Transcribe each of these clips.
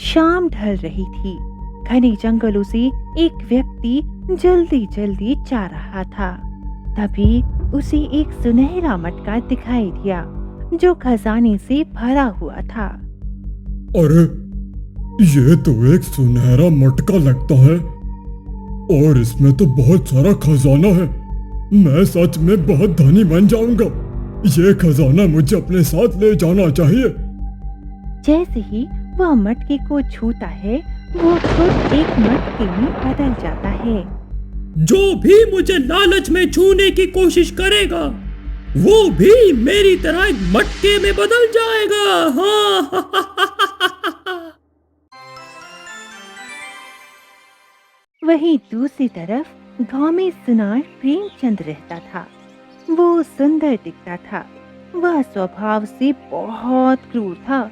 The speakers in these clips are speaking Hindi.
शाम ढल रही थी। घने जंगलों से एक व्यक्ति जल्दी जल्दी जा रहा था। तभी उसे एक सुनहरा मटका दिखाई दिया जो खजाने से भरा हुआ था। अरे, ये तो एक सुनहरा मटका लगता है और इसमें तो बहुत सारा खजाना है। मैं सच में बहुत धनी बन जाऊंगा। ये खजाना मुझे अपने साथ ले जाना चाहिए। जैसे ही वह मटके को छूता है, वो खुद एक मटके में बदल जाता है। जो भी मुझे लालच में छूने की कोशिश करेगा वो भी मेरी तरह एक मटके में बदल जाएगा। हाँ। वहीं दूसरी तरफ गांव में सुनार प्रेमचंद रहता था। वो सुंदर दिखता था। वह स्वभाव से बहुत क्रूर था।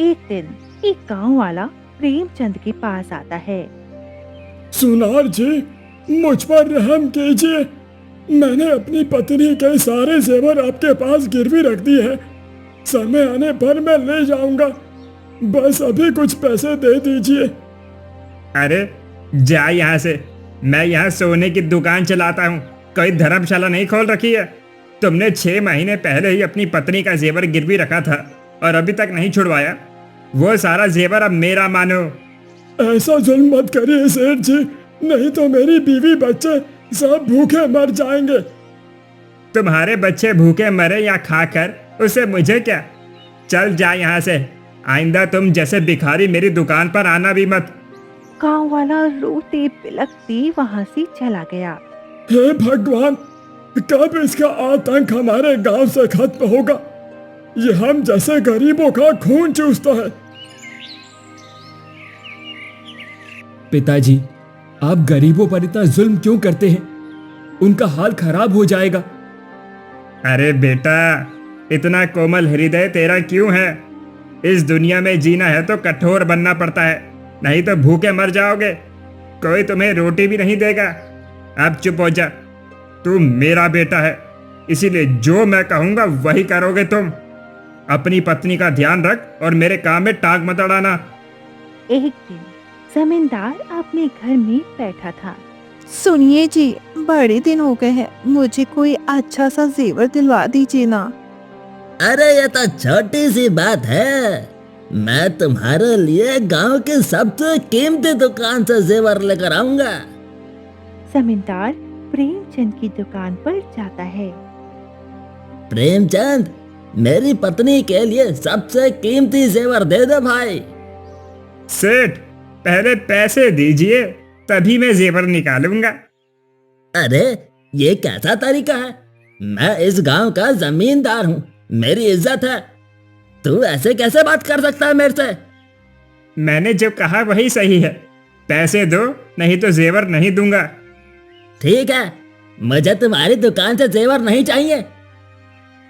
एक दिन एक गांव वाला प्रेमचंद के पास आता है। सुनार जी, मुझ पर रहम कीजिए। मैंने अपनी पत्नी के सारे जेवर आपके पास गिरवी रख दी है। समय आने पर मैं ले जाऊंगा। बस अभी कुछ पैसे दे दीजिए। अरे जा यहाँ से। मैं यहाँ सोने की दुकान चलाता हूँ, कोई धर्मशाला नहीं खोल रखी है। तुमने 6 महीने पहले ही अपनी पत्नी का जेवर गिरवी रखा था और अभी तक नहीं छुड़वाया। वो सारा जेवर अब मेरा मानो। ऐसा जुल्म मत करिए सेठ जी, नहीं तो मेरी बीवी बच्चे सब भूखे मर जाएंगे। तुम्हारे बच्चे भूखे मरे या खाकर उससे मुझे क्या। चल जा यहाँ से। आइंदा तुम जैसे भिखारी मेरी दुकान पर आना भी मत। गांव वाला रोते बिलखते वहां से चला गया। हे भगवान, कब इसका आतंक हमारे गांव से खत्म होगा। ये हम जैसे गरीबों का खून चूसता है। पिताजी, आप गरीबों पर इतना जुल्म क्यों करते हैं? उनका हाल खराब हो जाएगा। अरे बेटा, इतना कोमल हृदय तेरा क्यों है? इस दुनिया में जीना है तो कठोर बनना पड़ता है, नहीं तो भूखे मर जाओगे। कोई तुम्हें रोटी भी नहीं देगा। अब चुप हो जा। तू मेरा बेटा है, इसीलिए जो मैं कहूँगा वही करोगे तुम। अपनी पत्नी का ध्यान रख और मेरे काम में टांग मत अड़ाना। एक दिन जमींदार अपने घर में बैठा था। सुनिए जी, बड़े दिन हो गए हैं, मुझे कोई अच्छा सा जेवर दिलवा दीजिए ना। अरे ये तो छोटी सी बात है। मैं तुम्हारे लिए गांव की सबसे कीमती दुकान से जेवर लेकर आऊंगा। जमींदार प्रेमचंद की दुकान पर जाता है। प्रेमचंद, मेरी पत्नी के लिए सबसे कीमती जेवर दे दो भाई। सेठ, पहले पैसे दीजिए तभी मैं जेवर निकालूंगा। अरे ये कैसा तरीका है? मैं इस गांव का जमींदार हूँ, मेरी इज्जत है। तू ऐसे कैसे बात कर सकता है मेरे से? मैंने जो कहा वही सही है। पैसे दो, नहीं तो जेवर नहीं दूंगा। ठीक है, मुझे तुम्हारी दुकान से जेवर नहीं चाहिए,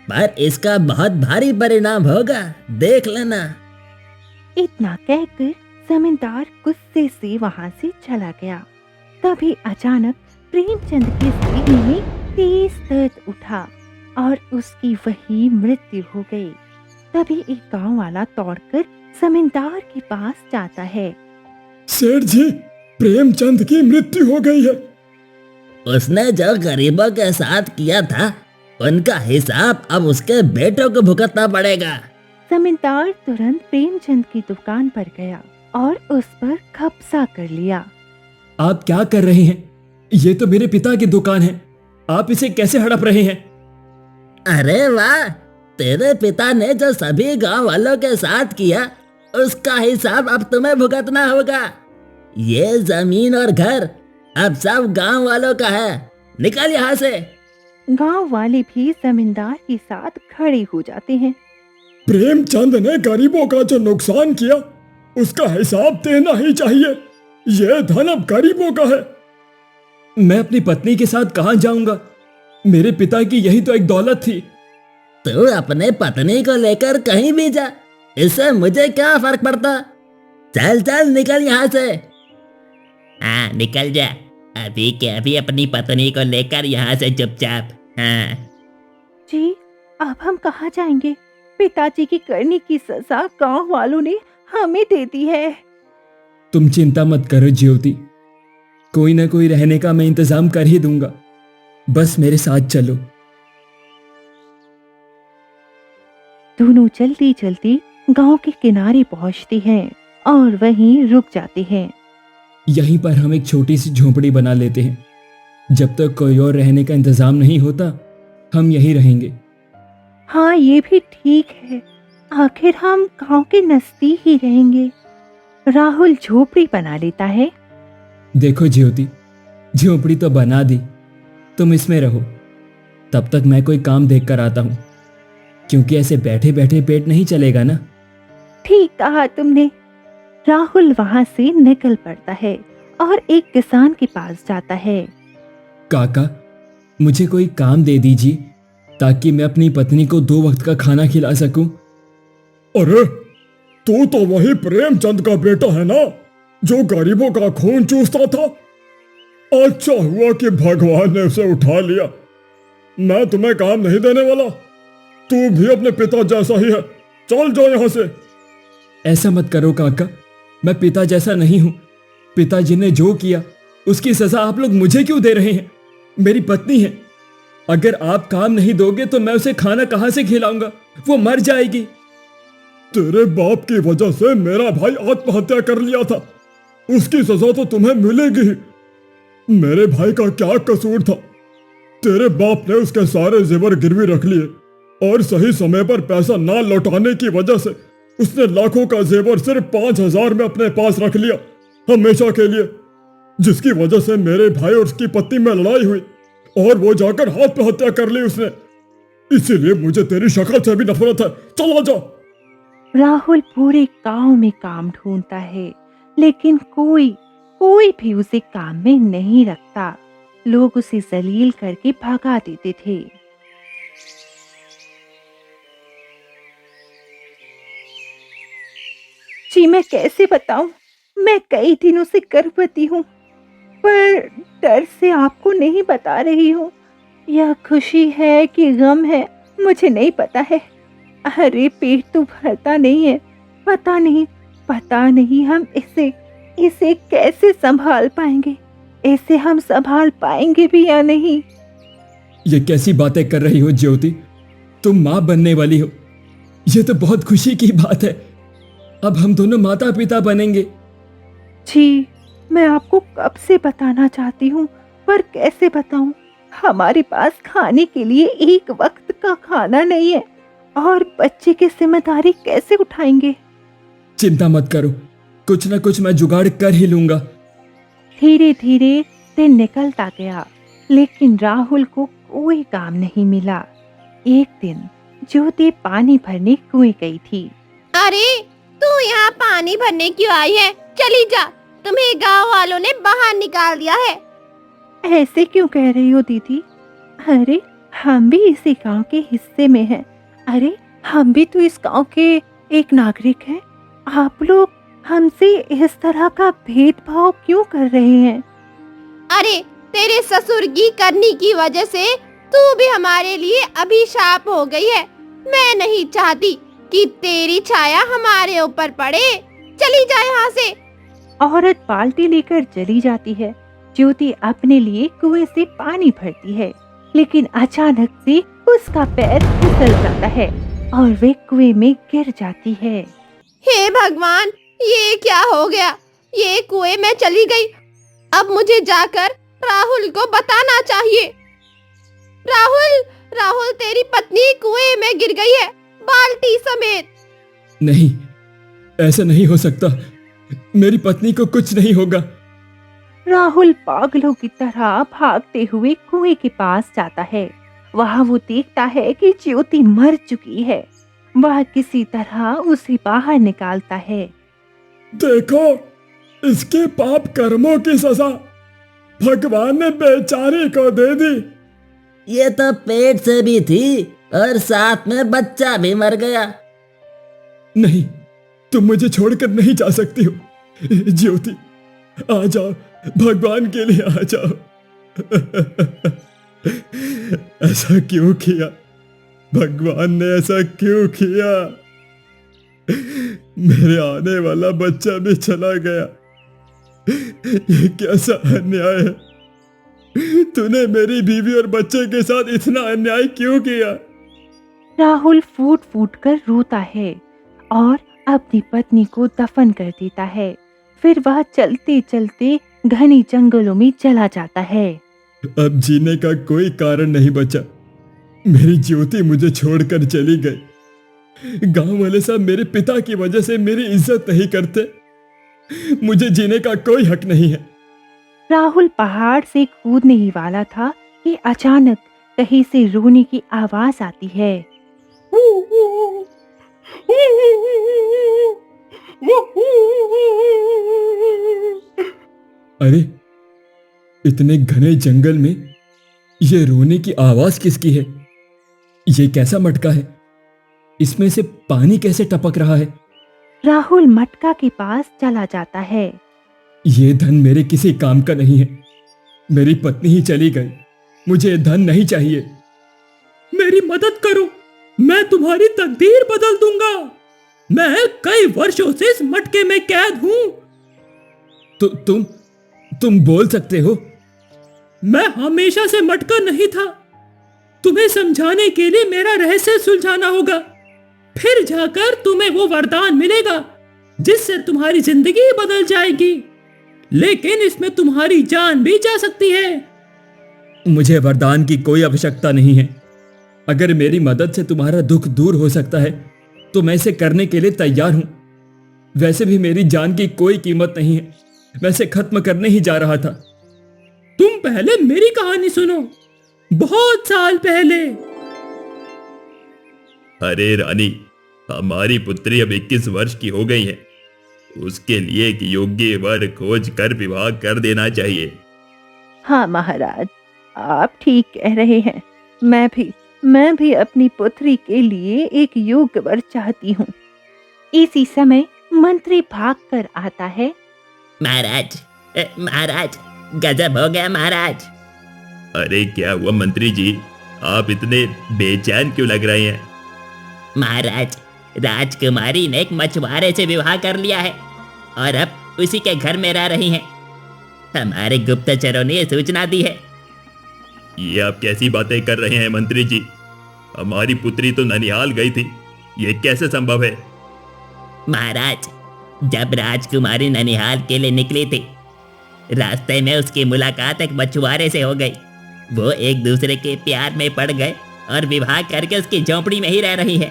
पर इसका बहुत भारी परिणाम होगा, देख लेना। इतना कहकर जमींदार गुस्से से वहां से चला गया। तभी अचानक प्रेमचंद के सीने में तेज दर्द उठा और उसकी वही मृत्यु हो गई। तभी एक गांव वाला दौड़कर जमींदार के पास जाता है। सेठ जी, प्रेमचंद की मृत्यु हो गई है। उसने जो गरीबों के साथ किया था उनका हिसाब अब उसके बेटों को भुगतना पड़ेगा। जमींदार तुरंत प्रेमचंद की दुकान पर गया और उस पर कब्जा कर लिया। आप क्या कर रहे हैं? ये तो मेरे पिता की दुकान है, आप इसे कैसे हड़प रहे हैं? अरे वाह, तेरे पिता ने जो सभी गांव वालों के साथ किया उसका हिसाब अब तुम्हें भुगतना होगा। ये जमीन और घर अब सब गांव वालों का है, निकल यहाँ से। गांव वाले भी जमींदार के साथ खड़े हो जाते हैं। प्रेमचंद ने गरीबों का जो नुकसान किया उसका हिसाब देना ही चाहिए। यह धन अब गरीबों का है। मैं अपनी पत्नी के साथ कहाँ जाऊंगा? मेरे पिता की यही तो एक दौलत थी। तू अपने पत्नी को लेकर कहीं भी जा, इससे मुझे क्या फर्क पड़ता। चल चल निकल यहाँ से। हाँ निकल जा, अभी के अभी अपनी पत्नी को लेकर यहाँ से चुपचाप। हाँ जी, अब हम कहाँ जाएंगे? पिताजी की करने की सजा गांव वालों ने हमें दे दी है। तुम चिंता मत करो ज्योति, कोई ना कोई रहने का मैं इंतजाम कर ही दूंगा, बस मेरे साथ चलो। दोनों चलती चलती गांव के किनारे पहुंचती हैं और वहीं रुक जाती हैं। यहीं पर हम एक छोटी सी झोपड़ी बना लेते हैं, जब तक कोई और रहने का इंतजाम नहीं होता हम यहीं रहेंगे। हाँ, ये भी ठीक है, आखिर हम गांव के नजदीक ही रहेंगे। राहुल झोपड़ी बना लेता है। देखो ज्योति, झोपड़ी तो बना दी, तुम इसमें रहो, तब तक मैं कोई काम देख कर आता हूँ, क्योंकि ऐसे बैठे बैठे पेट नहीं चलेगा ना। ठीक कहा तुमने। राहुल वहां से निकल पड़ता है और एक किसान के पास जाता है। काका, मुझे कोई काम दे दीजिए ताकि मैं अपनी पत्नी को 2 वक्त का खाना खिला सकूं। अरे तू तो वही प्रेमचंद का बेटा है ना, जो गरीबों का खून चूसता था। अच्छा हुआ कि भगवान ने उसे उठा लिया। मैं तुम्हें काम नहीं देने वाला, तू भी अपने पिता जैसा ही है, चल जाओ यहां से। ऐसा मत करो काका, मैं पिता जैसा नहीं हूं। पिताजी ने जो किया उसकी सजा आप लोग मुझे क्यों दे रहे हैं? मेरी पत्नी है, अगर आप काम नहीं दोगे तो मैं उसे खाना कहां से खिलाऊंगा? वो मर जाएगी। तेरे बाप की वजह से मेरा भाई आत्महत्या कर लिया था, उसकी सजा तो तुम्हें मिलेगी ही। मेरे भाई का क्या कसूर था? तेरे बाप ने उसके सारे जेवर गिरवी रख लिए और सही समय पर पैसा ना लौटाने की वजह से उसने लाखों का जेवर सिर्फ 5,000 में अपने पास रख लिया, हमेशा के लिए, जिसकी वजह से मेरे भाई और उसकी पत्नी में लड़ाई हुई और वो जाकर आत्महत्या कर ली उसने। इसीलिए मुझे तेरी शक्ल से भी नफरत है, चला जा। राहुल पूरे गांव में काम ढूंढता है, लेकिन कोई भी उसे काम में नहीं रखता। लोग उसे जलील करके भगा देते थे। जी मैं कैसे बताऊं, मैं कई दिनों से गर्भवती हूँ, पर डर से आपको नहीं बता रही हूँ। यह खुशी है कि गम है मुझे नहीं पता है। अरे पेट तो भरता नहीं है, पता नहीं हम इसे कैसे संभाल पाएंगे, इसे हम संभाल पाएंगे भी या नहीं। ये कैसी बातें कर रही हो ज्योति, तुम माँ बनने वाली हो, ये तो बहुत खुशी की बात है। अब हम दोनों माता पिता बनेंगे। जी मैं आपको कब से बताना चाहती हूँ, पर कैसे बताऊं? हमारे पास खाने के लिए एक वक्त का खाना नहीं है और बच्चे की जिम्मेदारी कैसे उठाएंगे? चिंता मत करो, कुछ ना कुछ मैं जुगाड़ कर ही लूंगा। धीरे धीरे दिन निकलता गया, लेकिन राहुल को कोई काम नहीं मिला। एक दिन ज्योति पानी भरने कुएं गई थी। अरे तू यहाँ पानी भरने क्यों आई है? चली जा, तुम्हें गांव वालों ने बाहर निकाल दिया है। ऐसे क्यों कह रही हो दीदी? अरे हम भी इसी गांव के हिस्से में हैं। अरे हम भी तो इस गांव के एक नागरिक हैं। आप लोग हमसे इस तरह का भेदभाव क्यों कर रहे हैं? अरे तेरे ससुर की करनी की वजह से तू भी हमारे लिए अभिशाप हो गई है। मैं नहीं चाहती कि तेरी छाया हमारे ऊपर पड़े। चली जा यहाँ से। औरत बाल्टी लेकर चली जाती है। ज्योति अपने लिए कुएं से पानी भरती है, लेकिन अचानक से उसका पैर फिसल जाता है और वे कुएं में गिर जाती है। हे भगवान, ये क्या हो गया? ये कुएं में चली गई। अब मुझे जाकर राहुल को बताना चाहिए। राहुल तेरी पत्नी कुएं में गिर गई है, बाल्टी समेत। नहीं, ऐसा नहीं हो सकता, मेरी पत्नी को कुछ नहीं होगा। राहुल पागलों की तरह भागते हुए कुएं के पास जाता है। वहां वो देखता है कि ज्योति मर चुकी है। वह किसी तरह उसे बाहर निकालता है। देखो, इसके पाप कर्मों की सजा भगवान ने बेचारी को दे दी। ये तो पेट से भी थी और साथ में बच्चा भी मर गया। नहीं, तुम मुझे छोड़कर नहीं जा सकती हो। ज्योति, आ जाओ, भगवान के लिए आ जाओ। ऐसा क्यों किया? भगवान ने ऐसा क्यों किया? मेरे आने वाला बच्चा भी चला गया ये कैसा अन्याय है? तूने मेरी बीवी और बच्चे के साथ इतना अन्याय क्यों किया? राहुल फूट फूट कर रोता है और अपनी पत्नी को दफन कर देता है। फिर वह चलते चलते घने जंगलों में चला जाता है। अब जीने का कोई कारण नहीं बचा। मेरी ज्योति मुझे छोड़कर चली गई। गांव वाले सब मेरे पिता की वजह से मेरी इज्जत नहीं करते। मुझे जीने का कोई हक नहीं है। राहुल पहाड़ से कूदने ही वाला था कि अचानक कहीं से रोने की आवाज आती है। अरे, इतने घने जंगल में ये रोने की आवाज किसकी है? ये कैसा मटका है? इसमें से पानी कैसे टपक रहा है? राहुल मटका के पास चला जाता है। ये धन मेरे किसी काम का नहीं है। मेरी पत्नी ही चली गई। मुझे ये धन नहीं चाहिए। मेरी मदद करो, मैं तुम्हारी तकदीर बदल दूंगा। मैं कई वर्षों से इस मटके में कैद हूं। तो तुम बोल सकते हो? मैं हमेशा से मटका नहीं था। तुम्हें समझाने के लिए मेरा रहस्य सुलझाना होगा, फिर जाकर तुम्हें वो वरदान मिलेगा जिससे तुम्हारी जिंदगी बदल जाएगी। लेकिन इसमें तुम्हारी जान भी जा सकती है। मुझे वरदान की कोई आवश्यकता नहीं है। अगर मेरी मदद से तुम्हारा दुख दूर हो सकता है तो मैं इसे करने के लिए तैयार हूं। वैसे भी मेरी जान की कोई कीमत नहीं है। मैं इसे खत्म करने ही जा रहा था। तुम पहले मेरी कहानी सुनो। बहुत साल पहले। अरे रानी, हमारी पुत्री अब 21 वर्ष की हो गई है। उसके लिए एक योग्य वर खोज कर विवाह कर देना चाहिए। हाँ महाराज, आप ठीक कह रहे हैं। मैं भी अपनी पुत्री के लिए एक योग्य वर चाहती हूँ। इसी समय मंत्री भागकर आता है। महाराज, महाराज, गजब हो गया महाराज। अरे क्या हुआ मंत्री जी? आप इतने बेचैन क्यों लग रहे हैं? महाराज, राजकुमारी ने एक मछुआरे से विवाह कर लिया है और अब उसी के घर में रह रही हैं। हमारे गुप्तचरों ने ये सूचना दी है। ये आप कैसी बातें कर रहे हैं मंत्री जी? हमारी पुत्री तो ननिहाल गई थी। ये कैसे संभव है? महाराज, जब राजकुमारी ननिहाल के लिए निकली थी, रास्ते में उसकी मुलाकात एक मछुआरे से हो गई। वो एक दूसरे के प्यार में पड़ गए और विवाह करके उसकी झोंपड़ी में ही रह रही है।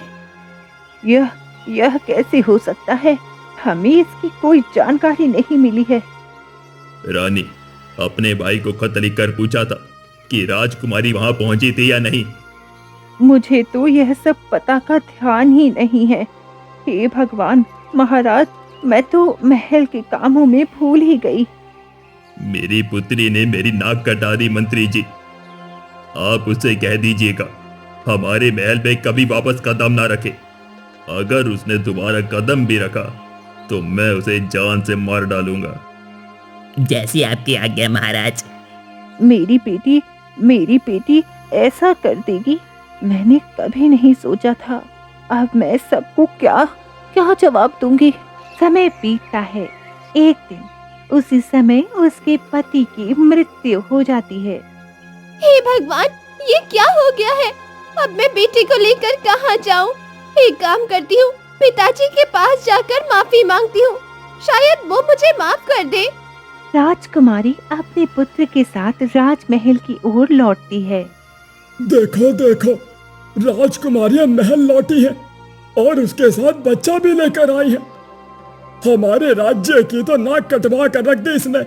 यह कैसे हो सकता है? हमें इसकी कोई जानकारी नहीं मिली है। रानी, अपने भाई को खत लिखकर पूछा था कि राजकुमारी वहां पहुंची थी या नहीं? मुझे तो यह सब पता का ध्यान ही नहीं है। हे भगवान, महाराज, मैं तो महल के कामों में भूल ही गई। मेरी पुत्री ने मेरी नाक कटा दी मंत्री जी। आप उससे कह दीजिएगा हमारे महल में कभी वापस कदम ना रखे। अगर उसने दोबारा कदम भी रखा तो मैं उसे जान से मार डालूंगा। जैसी आपकी आज्ञा महाराज। मेरी बेटी ऐसा कर देगी, मैंने कभी नहीं सोचा था। अब मैं सबको क्या जवाब दूंगी? समय बीतता है। एक दिन उसी समय उसके पति की मृत्यु हो जाती है। हे भगवान, ये क्या हो गया है? अब मैं बेटी को लेकर कहाँ जाऊँ? एक काम करती हूँ, पिताजी के पास जाकर माफी मांगती हूँ। शायद वो मुझे माफ कर दे। राजकुमारी अपने पुत्र के साथ राजमहल की ओर लौटती है। देखो, राजकुमारियां महल लौटी है और उसके साथ बच्चा भी लेकर आई है। हमारे राज्य की तो नाक कटवा कर रख दी इसने।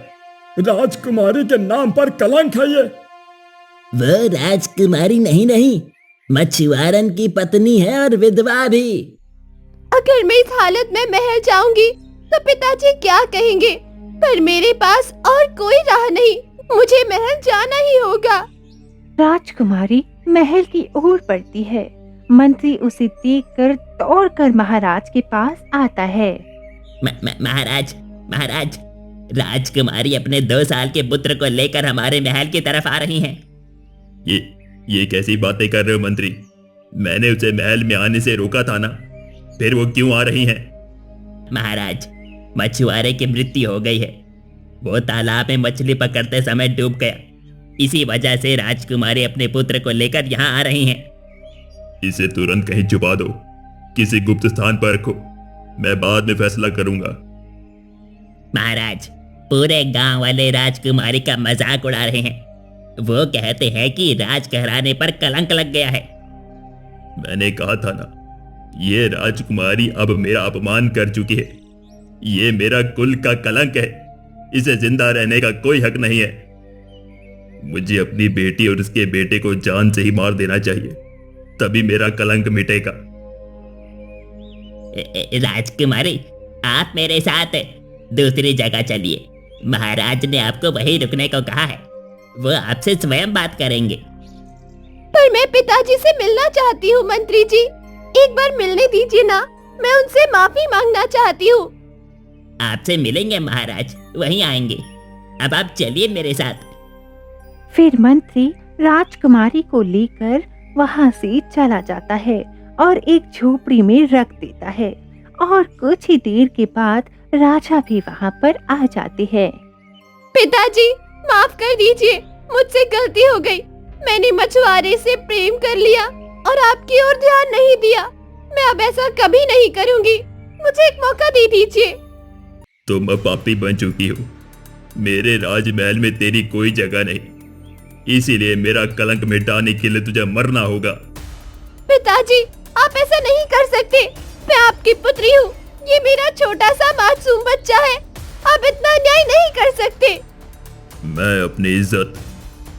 राजकुमारी के नाम पर कलंक है ये। वो राजकुमारी नहीं, मछुआरन की पत्नी है और विधवा भी। अगर मैं इस हालत में महल जाऊंगी तो पिताजी क्या कहेंगे? पर मेरे पास और कोई राह नहीं, मुझे महल जाना ही होगा। राजकुमारी महल की ओर बढ़ती है। मंत्री उसे देखकर दौड़कर महाराज के पास आता है। महाराज, राजकुमारी अपने 2 साल के पुत्र को लेकर हमारे महल की तरफ आ रही हैं। ये कैसी बातें कर रहे हो मंत्री? मैंने उसे महल में आने से रोका था ना, फिर वो क्यों आ रही हैं? महाराज, मछुआरे की मृत्यु हो गई है। वो तालाब में मछली पकड़ते समय डूब गया। इसी वजह से राजकुमारी अपने पुत्र को लेकर यहाँ आ रही हैं। इसे तुरंत कहीं छुपा दो, किसी गुप्त स्थान पर रखो। मैं बाद में फैसला करूंगा। महाराज, पूरे गांव वाले राजकुमारी का मजाक उड़ा रहे हैं। वो कहते हैं कि राजघराने पर कलंक लग गया है। मैंने कहा था ना, ये राजकुमारी अब मेरा अपमान कर चुकी है। ये मेरा कुल का कलंक है। इसे जिंदा रहने का कोई हक नहीं है। मुझे अपनी बेटी और उसके बेटे को जान से ही मार देना चाहिए, तभी मेरा कलंक मिटेगा। राजकुमारी, आप मेरे साथ दूसरी जगह चलिए। महाराज ने आपको वहीं रुकने को कहा है। वो आपसे स्वयं बात करेंगे। पर मैं पिताजी से मिलना चाहती हूँ मंत्री जी, एक बार मिलने दीजिए ना। मैं उनसे माफी मांगना चाहती हूँ। आपसे मिलेंगे महाराज, वहीं आएंगे। अब आप चलिए मेरे साथ। फिर मंत्री राजकुमारी को लेकर वहां से चला जाता है और एक झोपड़ी में रख देता है। और कुछ ही देर के बाद राजा भी वहां पर आ जाते हैं। पिताजी, माफ कर दीजिए, मुझसे गलती हो गई। मैंने मछुआरे से प्रेम कर लिया और आपकी ओर ध्यान नहीं दिया। मैं अब ऐसा कभी नहीं करूंगी। मुझे एक मौका दे दीजिए। तुम अब पापी बन चुकी हो। मेरे राजमहल में तेरी कोई जगह नहीं, इसीलिए मेरा कलंक मिटाने के लिए तुझे मरना होगा। पिताजी, आप ऐसा नहीं कर सकते। मैं आपकी पुत्री हूँ। ये मेरा छोटा सा मासूम बच्चा है। आप इतना अन्याय नहीं कर सकते। मैं अपनी इज्जत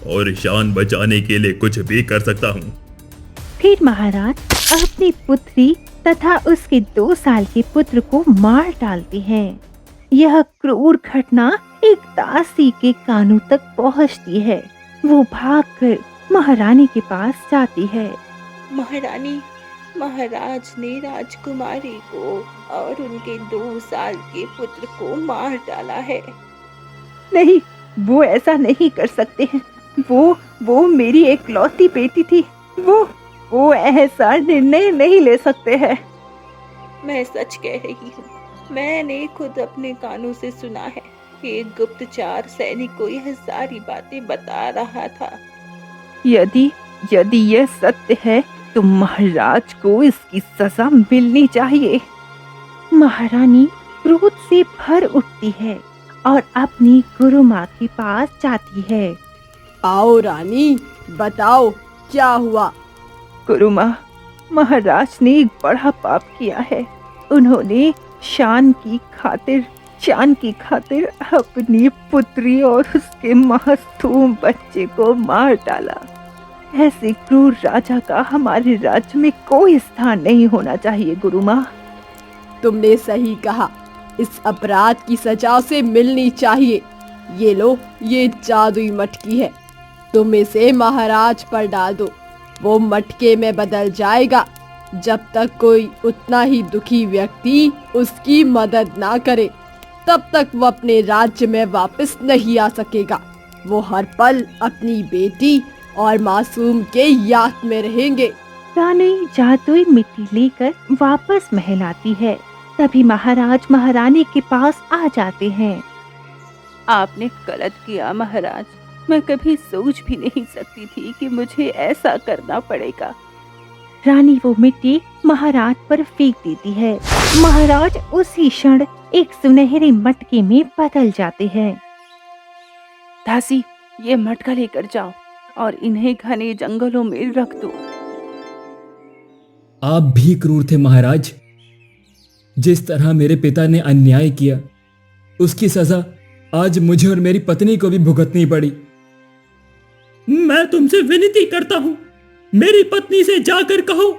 और शान बचाने के लिए कुछ भी कर सकता हूँ। फिर महाराज अपनी पुत्री तथा उसके 2 साल के पुत्र को मार डालते हैं। यह क्रूर घटना एक दासी के कानों तक पहुंचती है। वो भागकर महारानी के पास जाती है। महारानी, महाराज ने राजकुमारी को और उनके 2 साल के पुत्र को मार डाला है। नहीं, वो ऐसा नहीं कर सकते हैं। वो मेरी एकलौती बेटी थी। वो ऐसा निर्णय नहीं ले सकते हैं। मैं सच कह रही हूँ। मैंने खुद अपने कानों से सुना है। एक गुप्तचर सैनिक को यह सारी बातें बता रहा था। यदि यह सत्य है तो महाराज को इसकी सजा मिलनी चाहिए। महारानी क्रोध से भर उठती है और अपनी गुरु माँ के पास जाती है। आओ रानी, बताओ क्या हुआ। गुरु माँ, महाराज ने एक बड़ा पाप किया है। उन्होंने शान की खातिर अपनी पुत्री और उसके मासूम बच्चे को मार डाला। ऐसे क्रूर राजा का हमारे राज्य में कोई स्थान नहीं होना चाहिए गुरु माँ। तुमने सही कहा। इस अपराध की सजा से मिलनी चाहिए। ये लो, ये जादुई मटकी है। तुम इसे महाराज पर डाल दो। वो मटके में बदल जाएगा। जब तक कोई उतना ही दुखी व्यक्ति उसकी मदद ना करे, तब तक वो अपने राज्य में वापस नहीं आ सकेगा। वो हर पल अपनी बेटी और मासूम के याद में रहेंगे। रानी जादुई मिट्टी लेकर वापस महल आती है। तभी महाराज महारानी के पास आ जाते हैं। आपने गलत किया महाराज। मैं कभी सोच भी नहीं सकती थी कि मुझे ऐसा करना पड़ेगा। रानी वो मिट्टी महाराज पर फेंक देती है। महाराज उसी क्षण एक सुनहरे मटके में बदल जाते हैं। दासी, ये मटका लेकर जाओ और इन्हें घने जंगलों में रख दो। आप भी क्रूर थे महाराज। जिस तरह मेरे पिता ने अन्याय किया, उसकी सजा आज मुझे और मेरी पत्नी को भी भुगतनी पड़ी। मैं तुमसे विनती करता हूँ, मेरी पत्नी से जाकर कहो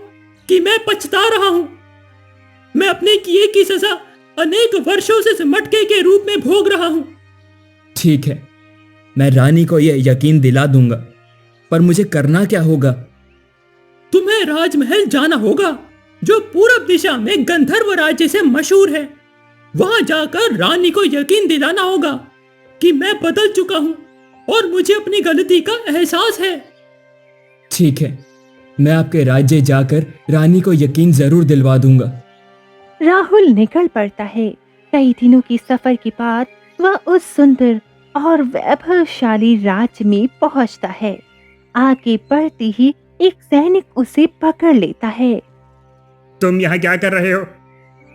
कि मैं पछता रहा हूँ। मैं अपने किए की सजा अनेक वर्षों से इस मटके के रूप में भोग रहा हूँ। ठीक है, मैं रानी को यह यकीन दिला दूंगा, पर मुझे करना क्या होगा? तुम्हें राजमहल जाना होगा, जो पूरब दिशा में गंधर्व राज्य से मशहूर है। वहां जाकर रानी को यकीन दिलाना होगा कि मैं बदल चुका हूँ और मुझे अपनी गलती का एहसास है। ठीक है, मैं आपके राज्य जाकर रानी को यकीन जरूर दिलवा दूंगा। राहुल निकल पड़ता है। कई दिनों की सफर के बाद वह उस सुंदर और वैभवशाली राज्य में पहुंचता है। आगे बढ़ते ही एक सैनिक उसे पकड़ लेता है। तुम यहाँ क्या कर रहे हो?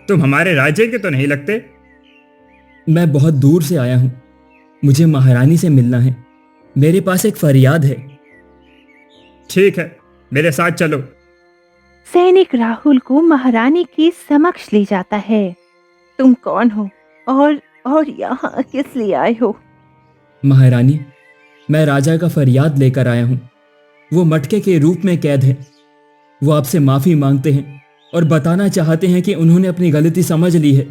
तुम हमारे राज्य के तो नहीं लगते। मैं बहुत दूर से आया हूँ, मुझे महारानी से मिलना है। मेरे पास एक फरियाद है। ठीक है, मेरे साथ चलो। सैनिक राहुल को महारानी के समक्ष ले जाता है। तुम कौन हो और यहाँ किस लिए आए हो? महारानी, मैं राजा का फरियाद लेकर आया हूँ। वो मटके के रूप में कैद है। वो आपसे माफी मांगते हैं और बताना चाहते हैं कि उन्होंने अपनी गलती समझ ली है।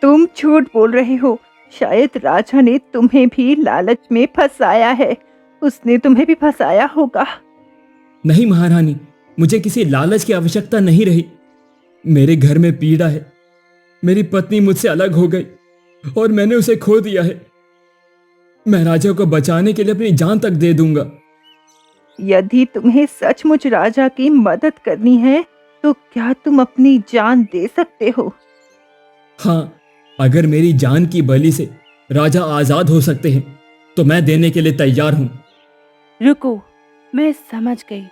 तुम झूठ बोल रहे हो। शायद राजा ने तुम्हें भी लालच में फंसाया है। उसने तुम्हें भी फंसाया होगा। नहीं महारानी, मुझे किसी लालच की आवश्यकता नहीं रही। मेरे घर में पीड़ा है। मेरी पत्नी मुझसे अलग हो गई और मैंने उसे खो दिया है। मैं राजा को बचाने के लिए अपनी जान तक दे दूंगा। यदि तुम्हें सचमुच राजा की मदद करनी है तो क्या तुम अपनी जान दे सकते हो? हाँ, अगर मेरी जान की बलि से राजा आजाद हो सकते हैं तो मैं देने के लिए तैयार हूँ। रुको, मैं समझ गई।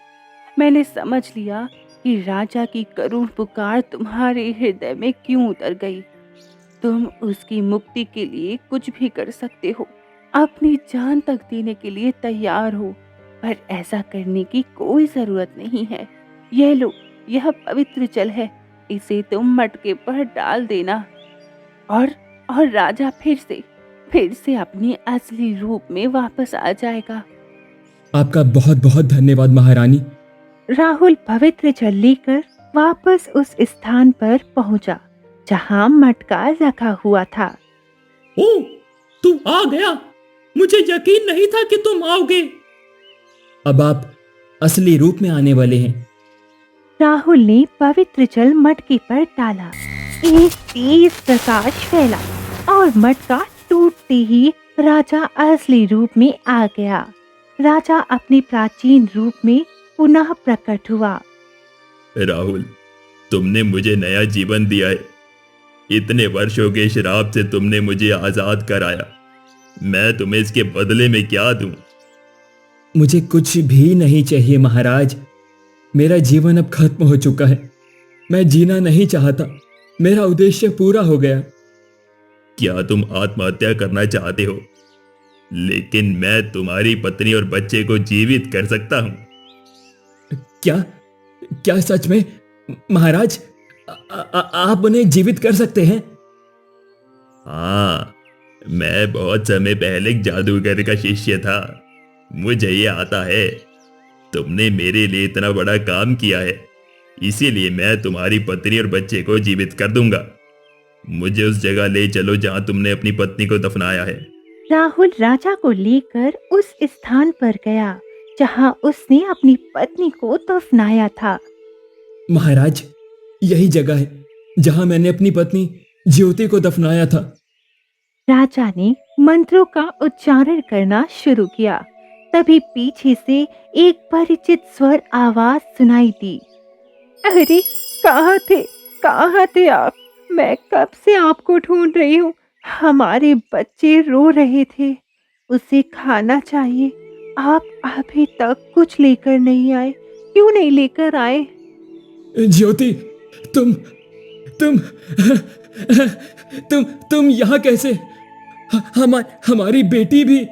मैंने समझ लिया कि राजा की करुण पुकार तुम्हारे हृदय में क्यों उतर गई। तुम उसकी मुक्ति के लिए कुछ भी कर सकते हो, अपनी जान तक देने के लिए तैयार हो, पर ऐसा करने की कोई जरूरत नहीं है। यह लो, यह पवित्र जल है, इसे तुम मटके पर डाल देना और राजा फिर से अपनी असली रूप में वापस आ जाएगा। आपका बहुत बहुत धन्यवाद महारानी। राहुल पवित्र जल लेकर वापस उस स्थान पर पहुंचा जहां मटका रखा हुआ था। ओ, तुम आ गया। मुझे यकीन नहीं था कि तुम आओगे। अब आप असली रूप में आने वाले हैं। राहुल ने पवित्र जल मटके पर डाला। एक तेज प्रकाश फैला और मटका टूटते ही राजा असली रूप में आ गया। राजा अपने प्राचीन रूप में पुनः प्रकट हुआ। राहुल, तुमने मुझे नया जीवन दिया है। इतने वर्षों के श्राप से तुमने मुझे आजाद कराया। मैं तुम्हें इसके बदले में क्या दूं? मुझे कुछ भी नहीं चाहिए महाराज। मेरा जीवन अब खत्म हो चुका है। मैं जीना नहीं चाहता। मेरा उद्देश्य पूरा हो गया। क्या तुम आत्महत्या करना चाहते हो? लेकिन मैं तुम्हारी पत्नी और बच्चे को जीवित कर सकता हूं। क्या सच में महाराज? आप उन्हें जीवित कर सकते हैं? हाँ, मैं बहुत समय पहले एक जादूगर का शिष्य था। मुझे ये आता है। तुमने मेरे लिए इतना बड़ा काम किया है, इसीलिए मैं तुम्हारी पत्नी और बच्चे को जीवित कर दूंगा। मुझे उस जगह ले चलो जहां तुमने अपनी पत्नी को दफनाया है। राहुल राजा को लेकर उस स्थान पर गया जहां उसने अपनी पत्नी को दफनाया था। महाराज, यही जगह है जहां मैंने अपनी पत्नी ज्योति को दफनाया था। राजा ने मंत्रों का उच्चारण करना शुरू किया। तभी पीछे से एक परिचित स्वर आवाज सुनाई दी। अरे, कहाँ थे आप? मैं कब से आपको ढूंढ रही हूँ। हमारे बच्चे रो रहे थे, उसे खाना चाहिए। आप अभी तक कुछ लेकर नहीं आए। क्यों नहीं लेकर आए? ज्योति, तुम यहाँ कैसे? हमारी बेटी भी?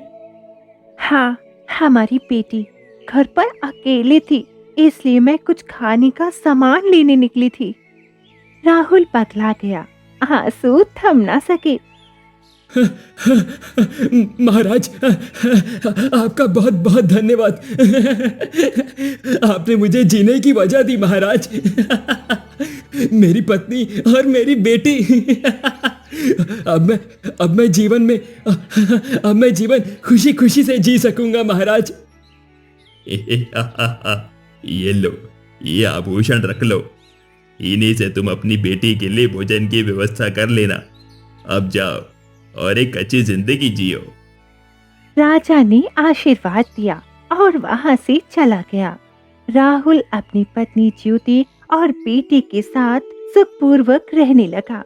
हाँ, हमारी बेटी घर पर अकेले थी, इसलिए मैं कुछ खाने का सामान लेने निकली थी। राहुल पगला गया, आंसू थम ना सके। महाराज, आपका बहुत बहुत धन्यवाद। आपने मुझे जीने की वजह दी महाराज। मेरी पत्नी और मेरी बेटी। अब मैं जीवन खुशी खुशी से जी सकूंगा महाराज। ये लो, ये आभूषण रख लो। इन्हीं से तुम अपनी बेटी के लिए भोजन की व्यवस्था कर लेना। अब जाओ और एक अच्छी जिंदगी जियो। राजा ने आशीर्वाद दिया और वहां से चला गया। राहुल अपनी पत्नी ज्योति और बेटी के साथ सुखपूर्वक रहने लगा।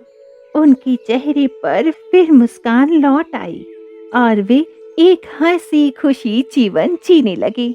उनके चेहरे पर फिर मुस्कान लौट आई और वे एक हंसी खुशी जीवन जीने लगे।